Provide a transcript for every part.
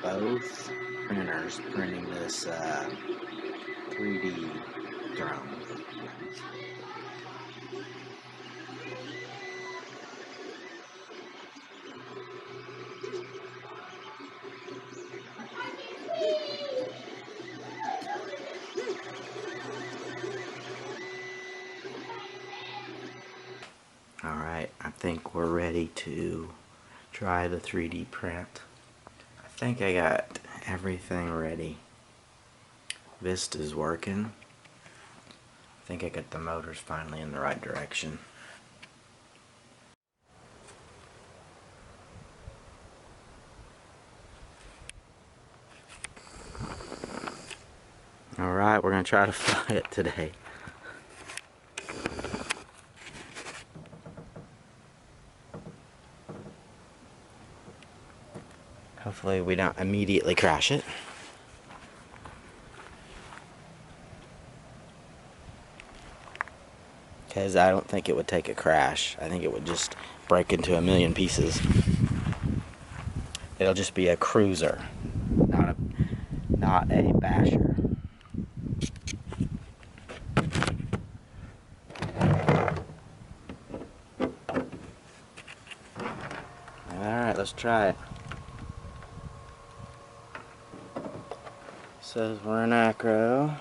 both printers printing this 3D drone. Alright, I think we're ready to try the 3D print. I think I got everything ready. Vista's working. I think I got the motors finally in the right direction. Alright, we're going to try to fly it today. Hopefully we don't immediately crash it. Because I don't think it would take a crash. I think it would just break into a million pieces. It'll just be a cruiser, not a basher. Alright, let's try it. Says we're in acro.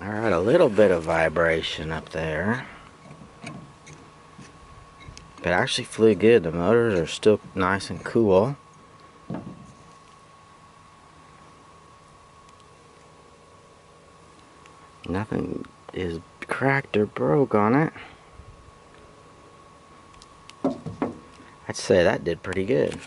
Alright, a little bit of vibration up there. But actually flew good. The motors are still nice and cool. Nothing is cracked or broke on it. I'd say that did pretty good.